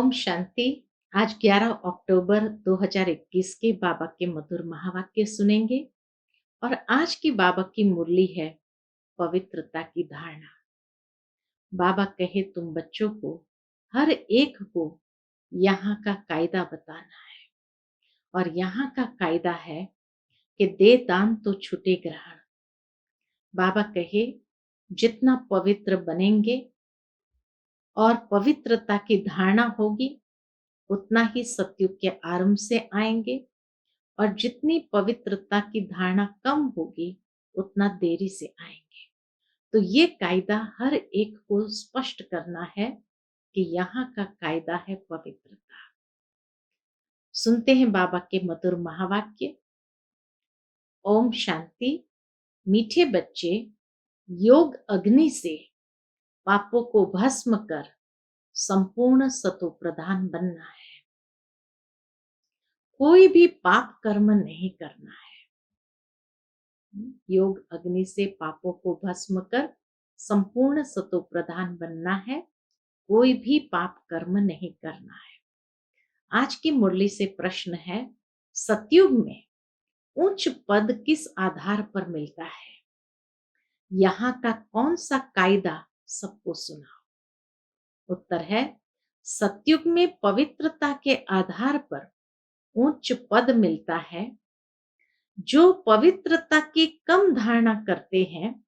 ओम शांति। आज 11 अक्टूबर 2021 के बाबा के मधुर महावाक्य सुनेंगे। और आज की बाबा की मुरली है पवित्रता की धारणा। बाबा कहे तुम बच्चों को, हर एक को यहाँ का कायदा बताना है। और यहाँ का कायदा है कि दे दान तो छूटे ग्रहण। बाबा कहे जितना पवित्र बनेंगे और पवित्रता की धारणा होगी, उतना ही सतयुग के आरंभ से आएंगे। और जितनी पवित्रता की धारणा कम होगी, उतना देरी से आएंगे। तो ये कायदा हर एक को स्पष्ट करना है कि यहाँ का कायदा है पवित्रता। सुनते हैं बाबा के मधुर महावाक्य। ओम शांति। मीठे बच्चे, योग अग्नि से पापों को भस्म कर संपूर्ण सतो प्रधान बनना है। कोई भी पाप कर्म नहीं करना है। योग अग्नि से पापों को भस्म कर संपूर्ण सतो प्रधान बनना है। कोई भी पाप कर्म नहीं करना है। आज की मुरली से प्रश्न है, सतयुग में उच्च पद किस आधार पर मिलता है? यहाँ का कौन सा कायदा सबको सुनाओ? उत्तर है, सतयुग में पवित्रता के आधार पर उच्च पद मिलता है। जो पवित्रता की कम धारणा करते हैं,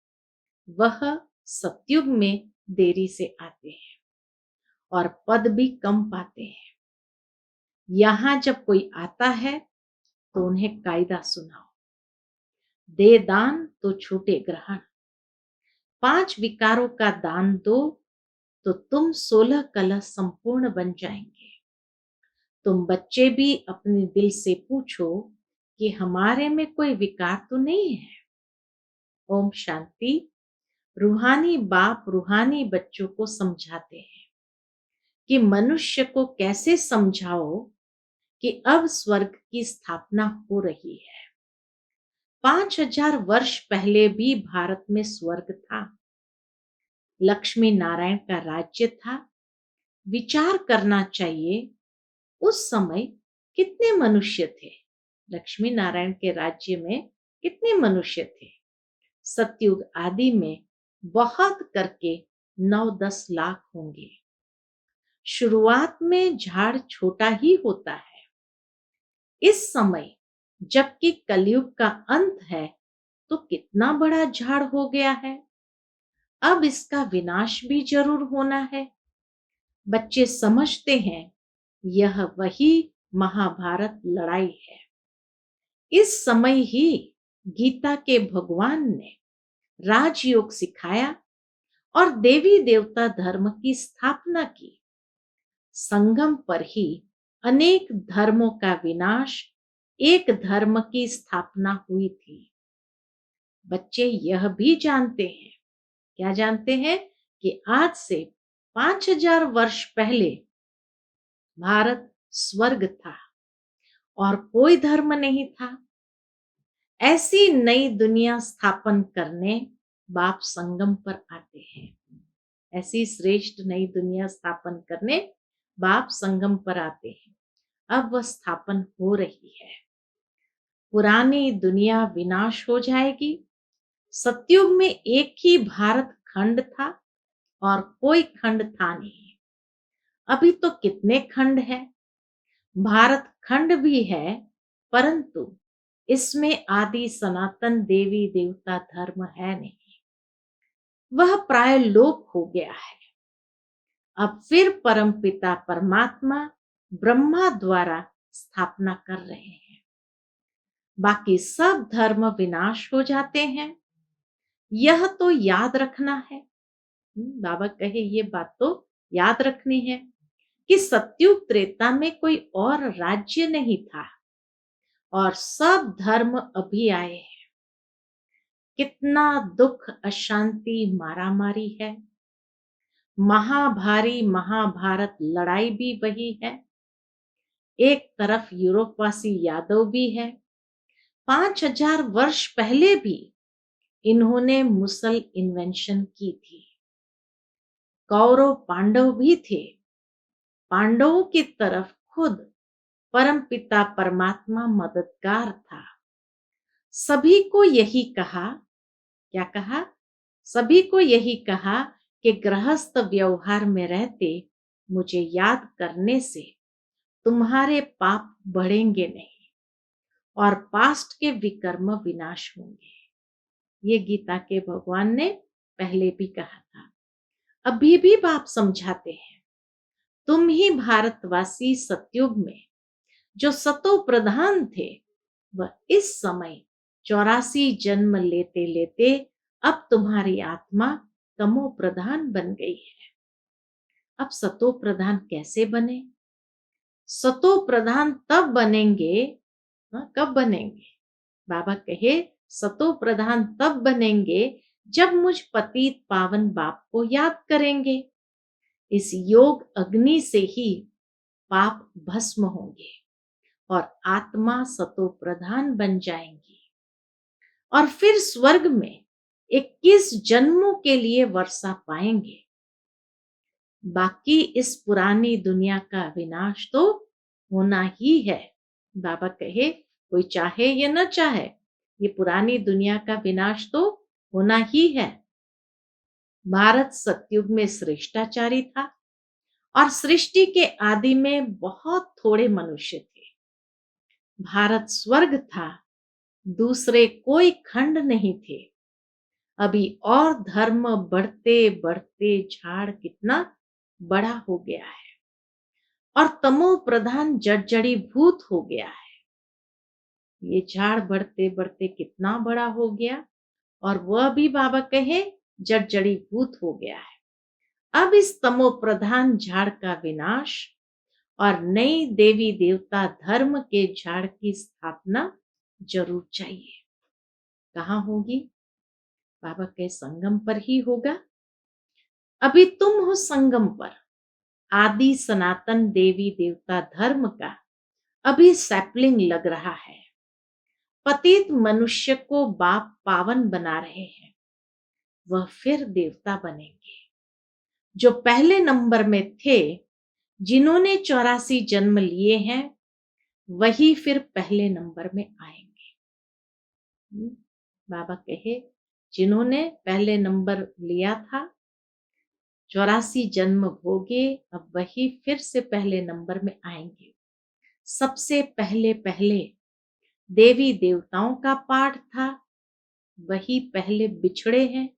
वह सतयुग में देरी से आते हैं और पद भी कम पाते हैं। यहां जब कोई आता है तो उन्हें कायदा सुनाओ। दे दान तो छूटे ग्रहण। 5 विकारों का दान दो तो तुम 16 कलश संपूर्ण बन जाएंगे। तुम बच्चे भी अपने दिल से पूछो कि हमारे में कोई विकार तो नहीं है। ओम शांति। रूहानी बाप रूहानी बच्चों को समझाते हैं कि मनुष्य को कैसे समझाओ कि अब स्वर्ग की स्थापना हो रही है। 5000 वर्ष पहले भी भारत में स्वर्ग था। लक्ष्मी नारायण का राज्य था। विचार करना चाहिए, उस समय कितने मनुष्य थे? लक्ष्मी नारायण के राज्य में कितने मनुष्य थे? सतयुग आदि में बहुत करके 9-10 लाख होंगे। शुरुआत में झाड़ छोटा ही होता है। इस समय जबकि कलयुग का अंत है, तो कितना बड़ा झाड़ हो गया है। अब इसका विनाश भी जरूर होना है। बच्चे समझते हैं, यह वही महाभारत लड़ाई है। इस समय ही गीता के भगवान ने राजयोग सिखाया और देवी देवता धर्म की स्थापना की। संगम पर ही अनेक धर्मों का विनाश, एक धर्म की स्थापना हुई थी। बच्चे यह भी जानते हैं, क्या जानते हैं? कि आज से 5000 वर्ष पहले भारत स्वर्ग था और कोई धर्म नहीं था। ऐसी नई दुनिया स्थापन करने बाप संगम पर आते हैं। ऐसी श्रेष्ठ नई दुनिया स्थापन करने बाप संगम पर आते हैं। अब वह स्थापन हो रही है। पुरानी दुनिया विनाश हो जाएगी। सतयुग में एक ही भारत खंड था और कोई खंड था नहीं। अभी तो कितने खंड है? भारत खंड भी है, परंतु इसमें आदि सनातन देवी देवता धर्म है नहीं। वह प्राय लोप हो गया है। अब फिर परमपिता परमात्मा ब्रह्मा द्वारा स्थापना कर रहे हैं। बाकी सब धर्म विनाश हो जाते हैं। यह तो याद रखना है। बाबा कहे ये बात तो याद रखनी है कि सतयुग त्रेता में कोई और राज्य नहीं था और सब धर्म अभी आए हैं। कितना दुख, अशांति, मारामारी है। महाभारी महाभारत लड़ाई भी वही है। एक तरफ यूरोपवासी यादव भी है। 5000 वर्ष पहले भी इन्होंने मुसल इन्वेंशन की थी। कौरव पांडव भी थे। पांडवों की तरफ खुद परमपिता परमात्मा मददगार था। सभी को यही कहा, क्या कहा? सभी को यही कहा कि गृहस्थ व्यवहार में रहते मुझे याद करने से तुम्हारे पाप बढ़ेंगे नहीं और पास्ट के विकर्म विनाश होंगे। ये गीता के भगवान ने पहले भी कहा था। अभी भी बाप समझाते हैं, तुम ही भारतवासी सतयुग में जो सतो प्रधान थे, वह इस समय 84 जन्म लेते लेते अब तुम्हारी आत्मा तमो प्रधान बन गई है। अब सतो प्रधान कैसे बने? सतो प्रधान तब बनेंगे, कब बनेंगे? बाबा कहे सतो प्रधान तब बनेंगे जब मुझ पतित पावन बाप को याद करेंगे। इस योग अग्नि से ही पाप भस्म होंगे और आत्मा सतो प्रधान बन जाएंगी और फिर स्वर्ग में 21 जन्मों के लिए वर्षा पाएंगे। बाकी इस पुरानी दुनिया का विनाश तो होना ही है। बाबा कहे कोई चाहे या न चाहे, ये पुरानी दुनिया का विनाश तो होना ही है। भारत सतयुग में श्रेष्ठाचारी था और सृष्टि के आदि में बहुत थोड़े मनुष्य थे। भारत स्वर्ग था, दूसरे कोई खंड नहीं थे। अभी और धर्म बढ़ते बढ़ते झाड़ कितना बड़ा हो गया है और तमो प्रधान जड़ी भूत हो गया है। ये झाड़ बढ़ते बढ़ते कितना बड़ा हो गया और वह भी बाबा कहे जड़ी भूत हो गया है। अब इस तमो प्रधान झाड़ का विनाश और नई देवी देवता धर्म के झाड़ की स्थापना जरूर चाहिए। कहाँ होगी? बाबा के संगम पर ही होगा। अभी तुम हो संगम पर। आदि सनातन देवी देवता धर्म का अभी सैपलिंग लग रहा है। पतित मनुष्य को बाप पावन बना रहे हैं, वह फिर देवता बनेंगे। जो पहले नंबर में थे, जिन्होंने 84 जन्म लिए हैं, वही फिर पहले नंबर में आएंगे। बाबा कहे जिन्होंने पहले नंबर लिया था, 84 जन्म भोगे, अब वही फिर से पहले नंबर में आएंगे। सबसे पहले पहले देवी देवताओं का पाठ था, वही पहले बिछड़े हैं,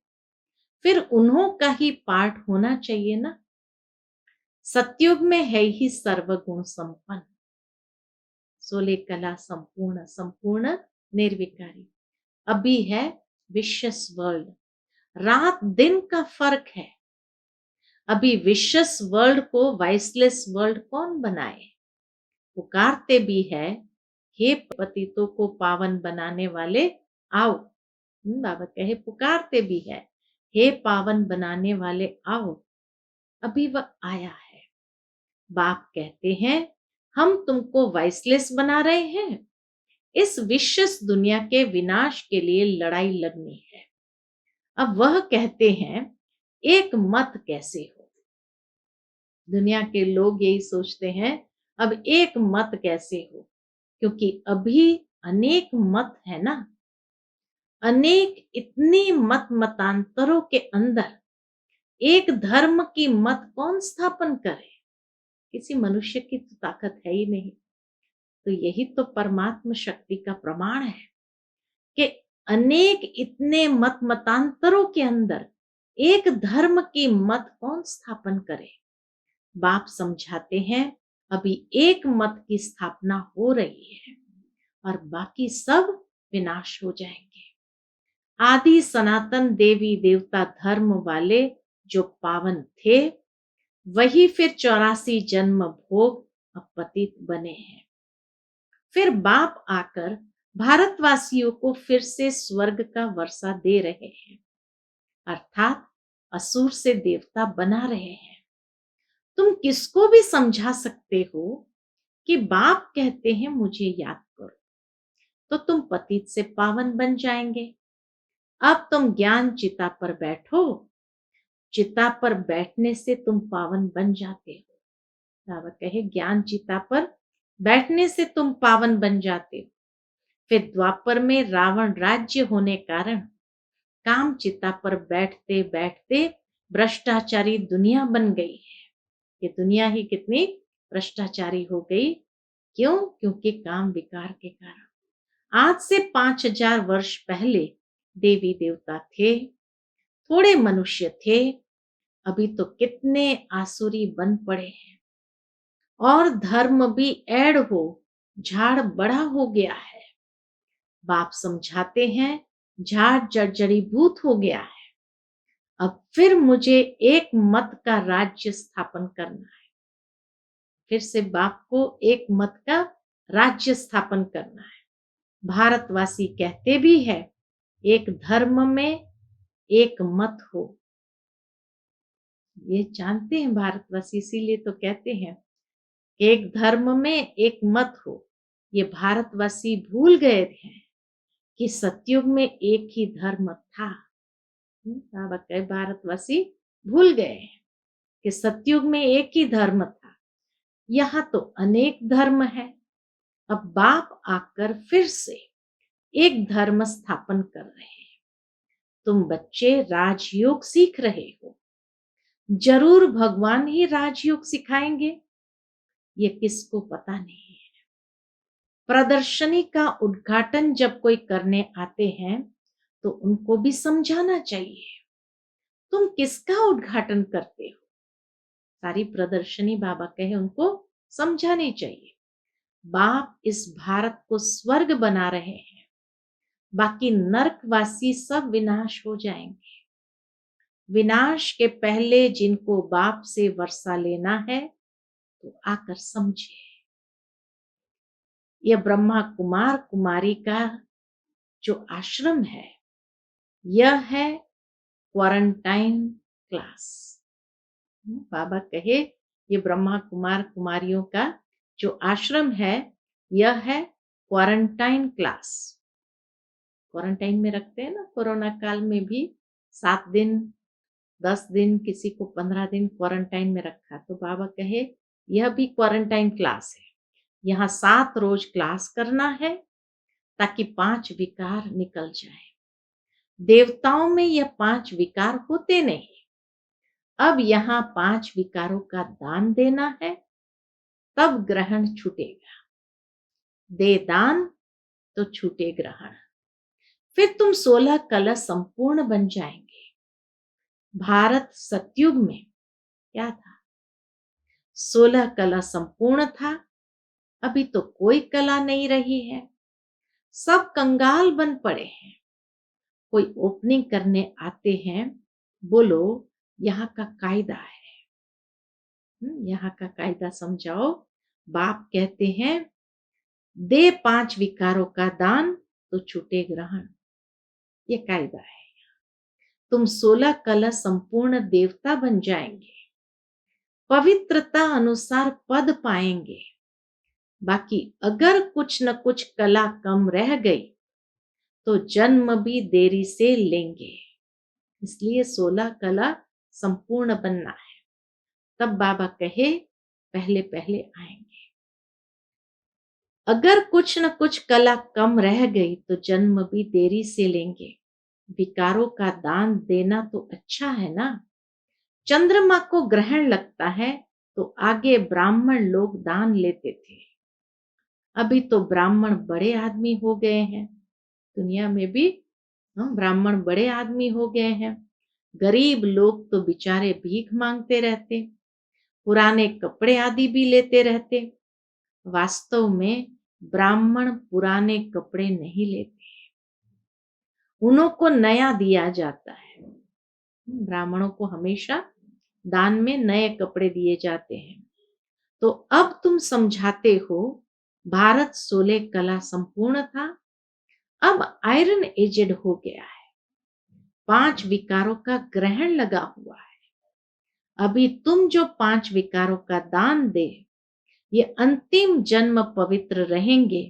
फिर उन्हों का ही पाठ होना चाहिए ना। सतयुग में है ही सर्वगुण संपन्न, 16 कला संपूर्ण, संपूर्ण निर्विकारी। अभी है विशेष वर्ल्ड, रात दिन का फर्क है। अभी विशेष वर्ल्ड को वाइसलेस वर्ल्ड कौन बनाए? पुकारते भी है, हे पतितों को पावन बनाने वाले आओ। बाबा कहे पुकारते भी है, हे पावन बनाने वाले आओ। अभी वह आया है। बाप कहते हैं हम तुमको वाइसलेस बना रहे हैं। इस विशेष दुनिया के विनाश के लिए लड़ाई लड़नी है। अब वह कहते हैं एक मत कैसे हो? दुनिया के लोग यही सोचते हैं, अब एक मत कैसे हो? क्योंकि अभी अनेक मत है ना। अनेक इतनी मत मतांतरों के अंदर एक धर्म की मत कौन स्थापन करे? किसी मनुष्य की तो ताकत है ही नहीं। तो यही तो परमात्मा शक्ति का प्रमाण है कि अनेक इतने मत मतांतरों के अंदर एक धर्म की मत कौन स्थापन करे? बाप समझाते हैं अभी एक मत की स्थापना हो रही है और बाकी सब विनाश हो जाएंगे। आदि सनातन देवी देवता धर्म वाले जो पावन थे, वही फिर 84 जन्म भोग अब पतित बने हैं। फिर बाप आकर भारतवासियों को फिर से स्वर्ग का वर्षा दे रहे हैं, अर्थात असुर से देवता बना रहे हैं। तुम किसको भी समझा सकते हो कि बाप कहते हैं मुझे याद करो, तो तुम पतित से पावन बन जाएंगे। अब तुम ज्ञान चिता पर बैठो, चिता पर बैठने से तुम पावन बन जाते हो। बाबा कहे ज्ञान चिता पर बैठने से तुम पावन बन जाते हो। फिर द्वापर में रावण राज्य होने कारण काम चिता पर बैठते बैठते भ्रष्टाचारी दुनिया बन गई है। ये दुनिया ही कितनी भ्रष्टाचारी हो गई। क्यों? क्योंकि काम विकार के कारण। आज से 5000 वर्ष पहले देवी देवता थे, थोड़े मनुष्य थे, अभी तो कितने आसुरी बन पड़े हैं। और धर्म भी ऐड हो, झाड़ बड़ा हो गया है। बाप समझाते हैं झाड़ जर्जरीभूत हो गया है। अब फिर मुझे एक मत का राज्य स्थापन करना है। फिर से बाप को एक मत का राज्य स्थापन करना है। भारतवासी कहते भी है एक धर्म में एक मत हो। ये जानते हैं भारतवासी, इसीलिए तो कहते हैं एक धर्म में एक मत हो। ये भारतवासी भूल गए थे कि सतयुग में एक ही धर्म था। बाबा कहे भारतवासी भूल गए हैं कि सतयुग में एक ही धर्म था। यहाँ तो अनेक धर्म है। अब बाप आकर फिर से एक धर्म स्थापन कर रहे हैं। तुम बच्चे राजयोग सीख रहे हो, जरूर भगवान ही राजयोग सिखाएंगे, ये किसको पता नहीं है। प्रदर्शनी का उद्घाटन जब कोई करने आते हैं तो उनको भी समझाना चाहिए तुम किसका उद्घाटन करते हो। सारी प्रदर्शनी बाबा कहे उनको समझानी चाहिए। बाप इस भारत को स्वर्ग बना रहे हैं, बाकी नरकवासी सब विनाश हो जाएंगे। विनाश के पहले जिनको बाप से वर्षा लेना है तो आकर समझे। यह ब्रह्मा कुमार कुमारी का जो आश्रम है, यह है क्वारंटाइन क्लास। बाबा कहे ये ब्रह्मा कुमार कुमारियों का जो आश्रम है, यह है क्वारंटाइन क्लास। क्वारंटाइन में रखते हैं ना, कोरोना काल में भी 7 दिन 10 दिन, किसी को 15 दिन क्वारंटाइन में रखा। तो बाबा कहे यह भी क्वारंटाइन क्लास है। यहाँ 7 रोज क्लास करना है ताकि 5 विकार निकल जाए। देवताओं में यह 5 विकार होते नहीं। अब यहाँ 5 विकारों का दान देना है, तब ग्रहण छूटेगा। दे दान तो छूटे ग्रहण। फिर तुम 16 कलश संपूर्ण बन जाएंगे। भारत सतयुग में क्या था? 16 कला संपूर्ण था। अभी तो कोई कला नहीं रही है, सब कंगाल बन पड़े हैं। कोई ओपनिंग करने आते हैं, बोलो यहाँ का कायदा है, यहाँ का कायदा समझाओ। बाप कहते हैं दे 5 विकारों का दान तो छूटे ग्रहण, ये कायदा है। तुम 16 कला संपूर्ण देवता बन जाएंगे, पवित्रता अनुसार पद पाएंगे। बाकी अगर कुछ न कुछ कला कम रह गई तो जन्म भी देरी से लेंगे। इसलिए 16 कला संपूर्ण बनना है, तब बाबा कहे पहले पहले आएंगे। अगर कुछ न कुछ कला कम रह गई तो जन्म भी देरी से लेंगे। विकारों का दान देना तो अच्छा है ना। चंद्रमा को ग्रहण लगता है तो आगे ब्राह्मण लोग दान लेते थे। अभी तो ब्राह्मण बड़े आदमी हो गए हैं, दुनिया में भी ब्राह्मण बड़े आदमी हो गए हैं। गरीब लोग तो बेचारे भीख मांगते रहते, पुराने कपड़े आदि भी लेते रहते। वास्तव में ब्राह्मण पुराने कपड़े नहीं लेते, उन्हों को नया दिया जाता है। ब्राह्मणों को हमेशा दान में नए कपड़े दिए जाते हैं। तो अब तुम समझाते हो भारत 16 कला संपूर्ण था, अब आयरन एजेड हो गया है, 5 विकारों का ग्रहण लगा हुआ है। अभी तुम जो 5 विकारों का दान दे, ये अंतिम जन्म पवित्र रहेंगे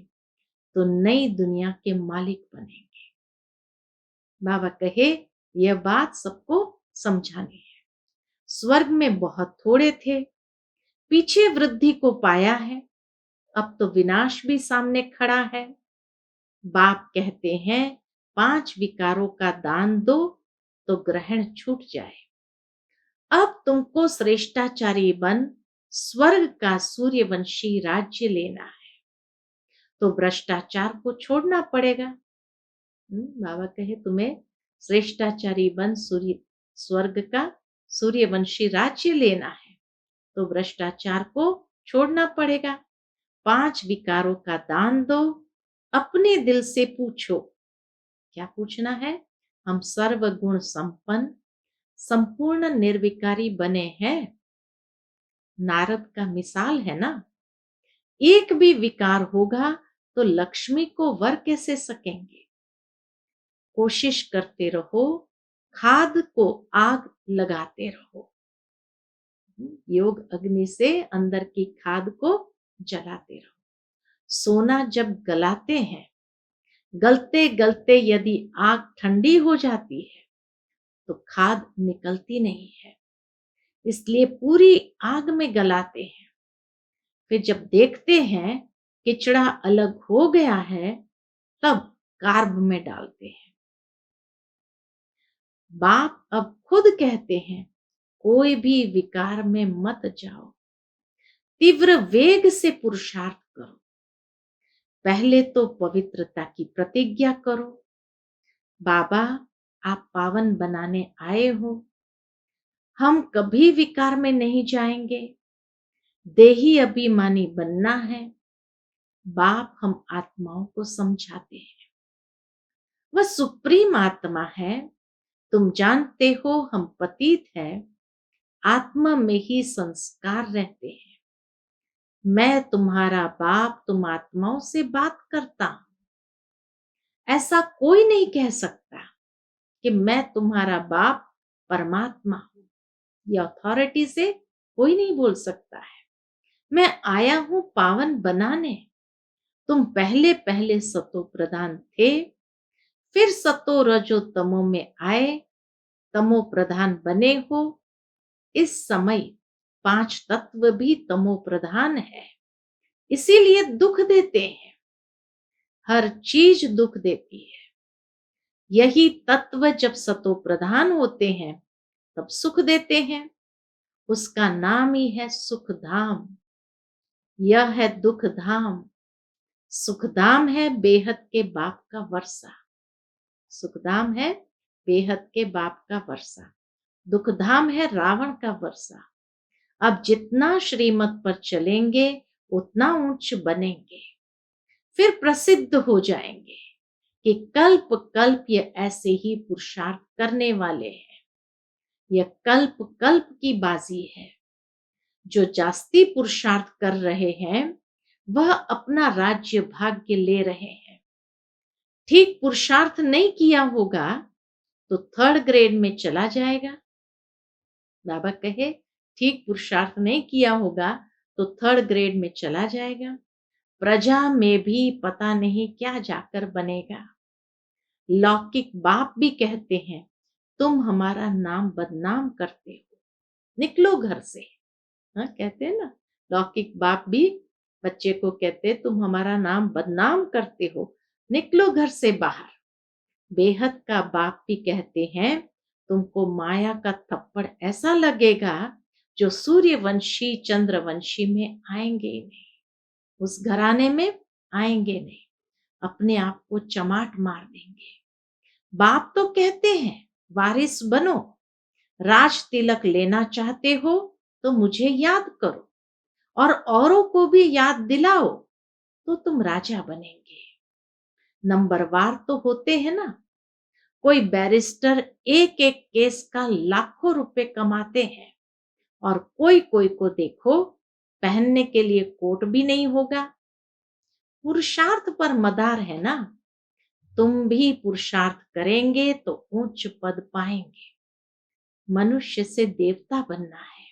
तो नई दुनिया के मालिक बनेंगे। बाबा कहे यह बात सबको समझानी है। स्वर्ग में बहुत थोड़े थे, पीछे वृद्धि को पाया है, अब तो विनाश भी सामने खड़ा है। बाप कहते हैं 5 विकारों का दान दो तो ग्रहण छूट जाए। अब तुमको श्रेष्ठाचारी बन स्वर्ग का सूर्यवंशी राज्य लेना है, तो भ्रष्टाचार को छोड़ना पड़ेगा। बाबा कहे तुम्हें श्रेष्ठाचारी बन स्वर्ग का सूर्यवंशी राज्य लेना है, तो भ्रष्टाचार को छोड़ना पड़ेगा। 5 विकारों का दान दो, अपने दिल से पूछो। क्या पूछना है? हम सर्वगुण संपन्न संपूर्ण निर्विकारी बने हैं। नारद का मिसाल है ना। एक भी विकार होगा तो लक्ष्मी को वर कैसे सकेंगे। कोशिश करते रहो, खाद को आग लगाते रहो। योग अग्नि से अंदर की खाद को जलाते रहो। सोना जब गलाते हैं, गलते गलते यदि आग ठंडी हो जाती है तो खाद निकलती नहीं है, इसलिए पूरी आग में गलाते हैं। फिर जब देखते हैं किचड़ा अलग हो गया है, तब कार्ब में डालते हैं। बाप अब खुद कहते हैं कोई भी विकार में मत जाओ, तीव्र वेग से पुरुषार्थ करो। पहले तो पवित्रता की प्रतिज्ञा करो। बाबा आप पावन बनाने आए हो, हम कभी विकार में नहीं जाएंगे, देही अभिमानी बनना है। बाप हम आत्माओं को समझाते हैं, वह सुप्रीम आत्मा है। तुम जानते हो हम पतित है, आत्मा में ही संस्कार रहते हैं। मैं तुम्हारा बाप तुम आत्माओं से बात करता हूं। ऐसा कोई नहीं कह सकता कि मैं तुम्हारा बाप परमात्मा हूं। ये अथॉरिटी से कोई नहीं बोल सकता है। मैं आया हूं पावन बनाने। तुम पहले पहले सतो प्रधान थे, फिर सतो रजो तमो में आए, तमो प्रधान बने हो। इस समय 5 तत्व भी तमो प्रधान है, इसीलिए दुख देते हैं। हर चीज दुख देती है। यही तत्व जब सतो प्रधान होते हैं तब सुख देते हैं। उसका नाम ही है सुख धाम। यह है दुख धाम। सुखधाम है बेहद के बाप का वर्षा। सुखधाम है बेहद के बाप का वर्षा। दुखधाम है रावण का वर्षा। अब जितना श्रीमत पर चलेंगे उतना ऊंच बनेंगे, फिर प्रसिद्ध हो जाएंगे कि कल्प कल्प ये ऐसे ही पुरुषार्थ करने वाले हैं। यह कल्प कल्प की बाजी है। जो जास्ती पुरुषार्थ कर रहे हैं वह अपना राज्य भाग्य ले रहे हैं। ठीक पुरुषार्थ नहीं किया होगा तो 3rd ग्रेड में चला जाएगा। बाबा कहे ठीक पुरुषार्थ नहीं किया होगा तो 3rd ग्रेड में चला जाएगा। प्रजा में भी पता नहीं क्या जाकर बनेगा। लौकिक बाप भी कहते हैं तुम हमारा नाम बदनाम करते हो, निकलो घर से। हाँ, कहते हैं ना, लौकिक बाप भी बच्चे को कहते तुम हमारा नाम बदनाम करते हो, निकलो घर से बाहर। बेहद का बाप भी कहते हैं तुमको माया का थप्पड़ ऐसा लगेगा जो सूर्यवंशी चंद्रवंशी में आएंगे नहीं, उस घराने में आएंगे नहीं, अपने आप को चमाट मार देंगे। बाप तो कहते हैं वारिस बनो, राज तिलक लेना चाहते हो तो मुझे याद करो और औरों को भी याद दिलाओ तो तुम राजा बनेंगे। नंबरवार तो होते हैं ना। कोई बैरिस्टर एक एक केस का लाखों रुपए कमाते हैं और कोई कोई को देखो पहनने के लिए कोट भी नहीं होगा। पुरुषार्थ पर मदार है ना। तुम भी पुरुषार्थ करेंगे तो उच्च पद पाएंगे। मनुष्य से देवता बनना है,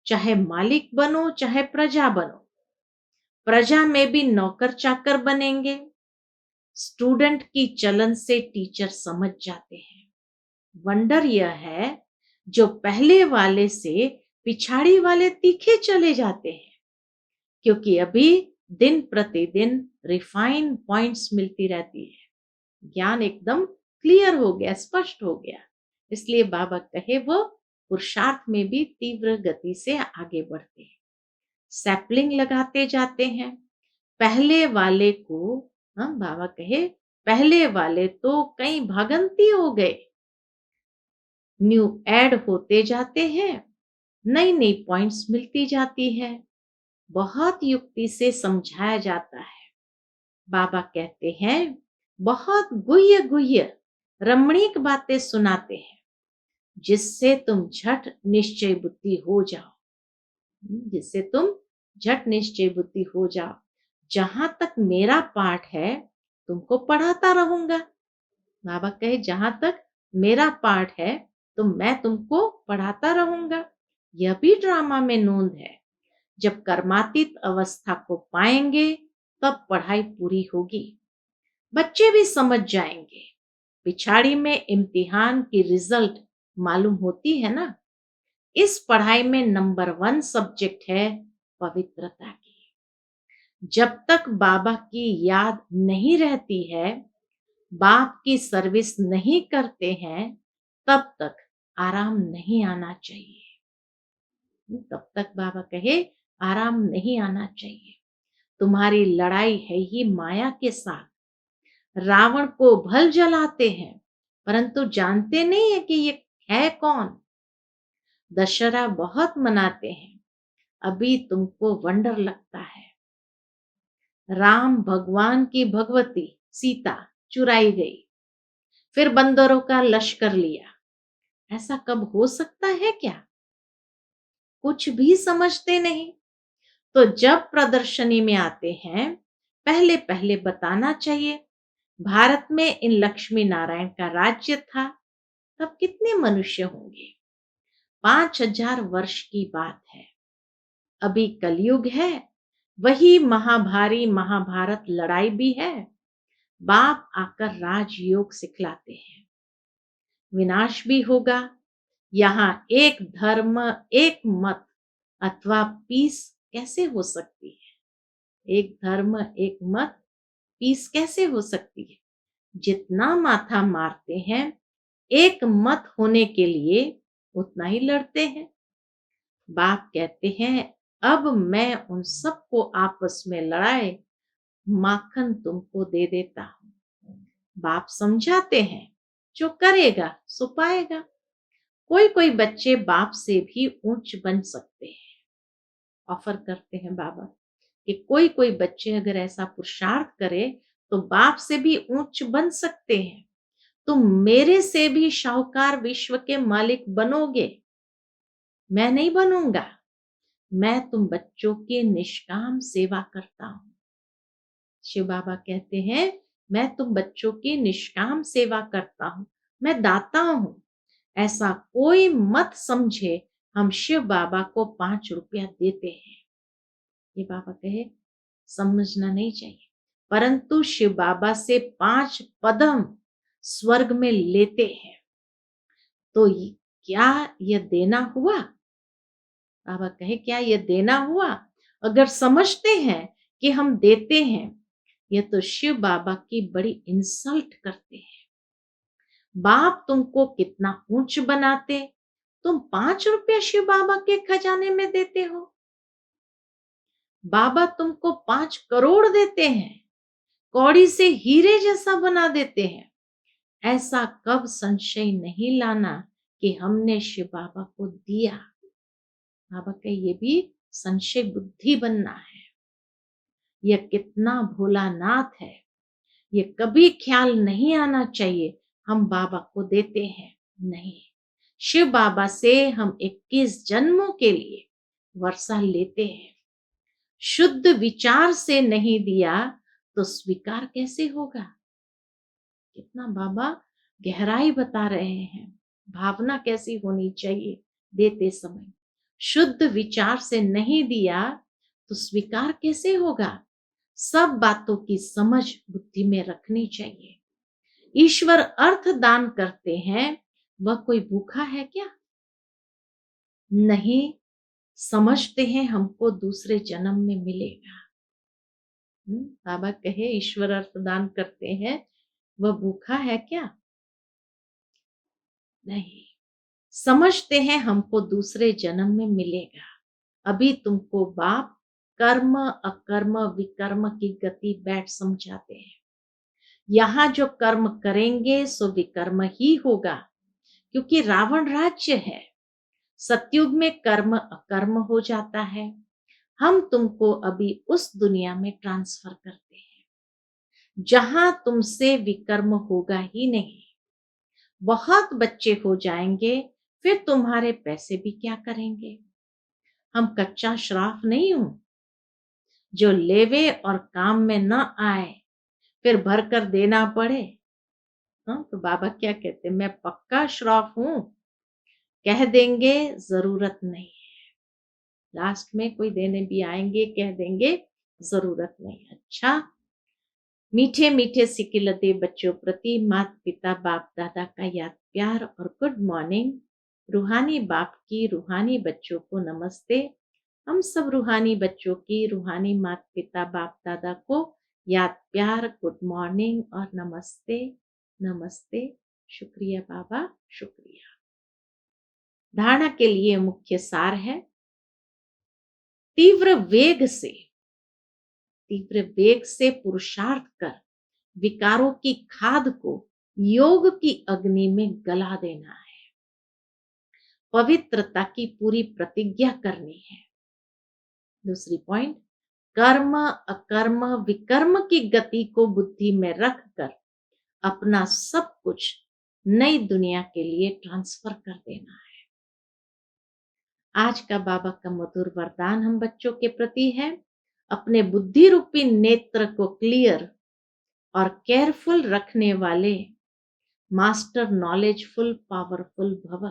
चाहे मालिक बनो चाहे प्रजा बनो। प्रजा में भी नौकर चाकर बनेंगे। स्टूडेंट की चलन से टीचर समझ जाते हैं। वंडर यह है जो पहले वाले से पिछाड़ी वाले तीखे चले जाते हैं, क्योंकि अभी दिन प्रतिदिन रिफाइन पॉइंट्स मिलती रहती है। ज्ञान एकदम क्लियर हो गया, स्पष्ट हो गया। इसलिए बाबा कहे वो पुरुषार्थ में भी तीव्र गति से आगे बढ़ते हैं। सैपलिंग लगाते जाते हैं। पहले वाले को, हम बाबा कहे पहले वाले तो कई भागंती हो गए, न्यू ऐड होते जाते हैं, नई नई पॉइंट्स मिलती जाती है। बहुत युक्ति से समझाया जाता है। बाबा कहते हैं बहुत गुह्य गुह्य रमणीक बातें सुनाते हैं, जिससे तुम झट निश्चय बुद्धि हो जाओ, जिससे तुम झट निश्चय बुद्धि हो जाओ। जहां तक मेरा पाठ है तुमको पढ़ाता रहूंगा। बाबा कहे जहां तक मेरा पाठ है तो मैं तुमको पढ़ाता रहूंगा। यह भी ड्रामा में नोंद है। जब कर्मातीत अवस्था को पाएंगे तब पढ़ाई पूरी होगी। बच्चे भी समझ जाएंगे। पिछाड़ी में इम्तिहान की रिजल्ट मालूम होती है ना। इस पढ़ाई में नंबर 1 सब्जेक्ट है पवित्रता की। जब तक बाबा की याद नहीं रहती है, बाप की सर्विस नहीं करते हैं, तब तक आराम नहीं आना चाहिए। तब तक बाबा कहे आराम नहीं आना चाहिए। तुम्हारी लड़ाई है ही माया के साथ। रावण को भल जलाते हैं, परंतु जानते नहीं है कि ये है कौन। दशहरा बहुत मनाते हैं, अभी तुमको वंडर लगता है। राम भगवान की भगवती सीता चुराई गई, फिर बंदरों का लश्कर लिया। ऐसा कब हो सकता है क्या? कुछ भी समझते नहीं। तो जब प्रदर्शनी में आते हैं, पहले पहले बताना चाहिए भारत में इन लक्ष्मी नारायण का राज्य था, तब कितने मनुष्य होंगे। 5000 वर्ष की बात है। अभी कलयुग है, वही महाभारी महाभारत लड़ाई भी है। बाप आकर राजयोग सिखलाते हैं। विनाश भी होगा। यहाँ एक धर्म एक मत अथवा पीस कैसे हो सकती है? एक धर्म एक मत पीस कैसे हो सकती है? जितना माथा मारते हैं एक मत होने के लिए, उतना ही लड़ते हैं। बाप कहते हैं अब मैं उन सबको आपस में लड़ाए माखन तुमको दे देता हूं। बाप समझाते हैं जो करेगा सो पाएगा। कोई कोई बच्चे बाप से भी ऊंच बन सकते हैं। ऑफर करते हैं बाबा कि कोई कोई बच्चे अगर ऐसा पुरुषार्थ करे तो बाप से भी ऊंच बन सकते हैं। तुम मेरे से भी शाहूकार विश्व के मालिक बनोगे। मैं नहीं बनूंगा। मैं तुम बच्चों की निष्काम सेवा करता हूं। शिव बाबा कहते हैं मैं तुम बच्चों की निष्काम सेवा करता हूं, मैं दाता हूं। ऐसा कोई मत समझे हम शिव बाबा को 5 रुपया देते हैं। ये बाबा कहे समझना नहीं चाहिए, परंतु शिव बाबा से 5 पदम स्वर्ग में लेते हैं। तो क्या यह देना हुआ? बाबा कहे क्या यह देना हुआ? अगर समझते हैं कि हम देते हैं, यह तो शिव बाबा की बड़ी इंसल्ट करते हैं। बाप तुमको कितना ऊंच बनाते, तुम 5 रुपया शिव बाबा के खजाने में देते हो। बाबा तुमको 5 करोड़ देते हैं, कौड़ी से हीरे जैसा बना देते हैं। ऐसा कब संशय नहीं लाना कि हमने शिव बाबा को दिया। बाबा का ये भी संशय बुद्धि बनना है। यह कितना भोलानाथ है, ये कभी ख्याल नहीं आना चाहिए हम बाबा को देते हैं। नहीं, शिव बाबा से हम 21 जन्मों के लिए वर्षा लेते हैं। शुद्ध विचार से नहीं दिया तो स्वीकार कैसे होगा? कितना बाबा गहराई बता रहे हैं, भावना कैसी होनी चाहिए देते समय। शुद्ध विचार से नहीं दिया तो स्वीकार कैसे होगा? सब बातों की समझ बुद्धि में रखनी चाहिए। ईश्वर अर्थ दान करते हैं, वह कोई भूखा है क्या? नहीं, समझते हैं हमको दूसरे जन्म में मिलेगा। बाबा कहे ईश्वर अर्थदान करते हैं, वह भूखा है क्या? नहीं। समझते हैं हमको दूसरे जन्म में मिलेगा। अभी तुमको बाप कर्म अकर्म विकर्म की गति बैठ समझाते हैं। यहाँ जो कर्म करेंगे सो विकर्म ही होगा, क्योंकि रावण राज्य है। सतयुग में कर्म अकर्म हो जाता है। हम तुमको अभी उस दुनिया में ट्रांसफर करते हैं जहां तुमसे विकर्म होगा ही नहीं। बहुत बच्चे हो जाएंगे, फिर तुम्हारे पैसे भी क्या करेंगे? हम कच्चा श्राफ नहीं हूं जो लेवे और काम में न आए फिर भर कर देना पड़े। हाँ, तो बाबा क्या कहते, मैं पक्का श्राफ हूं, कह देंगे जरूरत नहीं। लास्ट में कोई देने भी आएंगे, कह देंगे जरूरत नहीं। अच्छा, मीठे मीठे सिकिलते बच्चों प्रति माता पिता बाप दादा का याद प्यार और गुड मॉर्निंग। रूहानी बाप की रूहानी बच्चों को नमस्ते। हम सब रूहानी बच्चों की रूहानी माता पिता बाप दादा को याद प्यार, गुड मॉर्निंग और नमस्ते। नमस्ते। शुक्रिया बाबा, शुक्रिया। धारणा के लिए मुख्य सार है, तीव्र वेग से पुरुषार्थ कर विकारों की खाद को योग की अग्नि में गला देना है। पवित्रता की पूरी प्रतिज्ञा करनी है। दूसरी पॉइंट, कर्म अकर्म विकर्म की गति को बुद्धि में रखकर अपना सब कुछ नई दुनिया के लिए ट्रांसफर कर देना है। आज का बाबा का मधुर वरदान हम बच्चों के प्रति है, अपने बुद्धि रूपी नेत्र को क्लियर और केयरफुल रखने वाले मास्टर नॉलेजफुल पावरफुल भव।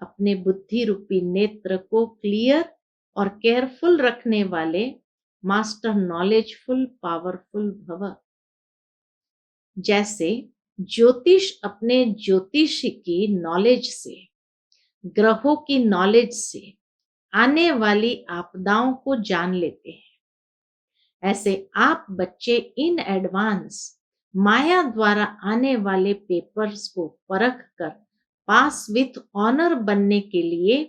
अपने बुद्धि रूपी नेत्र को क्लियर और केयरफुल रखने वाले मास्टर नॉलेजफुल पावरफुल भव। जैसे ज्योतिष अपने ज्योतिष की नॉलेज से, ग्रहों की नॉलेज से आने वाली आपदाओं को जान लेते हैं, ऐसे आप बच्चे इन एडवांस माया द्वारा आने वाले पेपर्स को परख कर पास विथ ऑनर बनने के लिए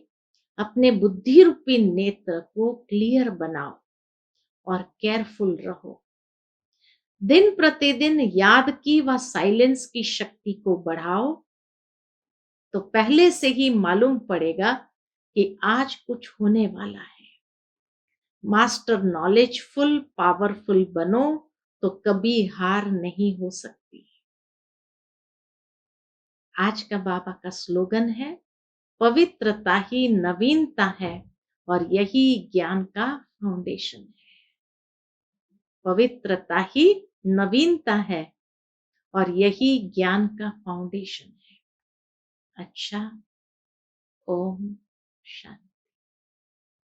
अपने बुद्धि रूपी नेत्र को क्लियर बनाओ और केयरफुल रहो। दिन प्रतिदिन याद की व साइलेंस की शक्ति को बढ़ाओ, तो पहले से ही मालूम पड़ेगा कि आज कुछ होने वाला है। मास्टर नॉलेजफुल पावरफुल बनो तो कभी हार नहीं हो सकती। आज का बाबा का स्लोगन है, पवित्रता ही नवीनता है और यही ज्ञान का फाउंडेशन है। पवित्रता ही नवीनता है और यही ज्ञान का फाउंडेशन है। अच्छा, ओम शांति।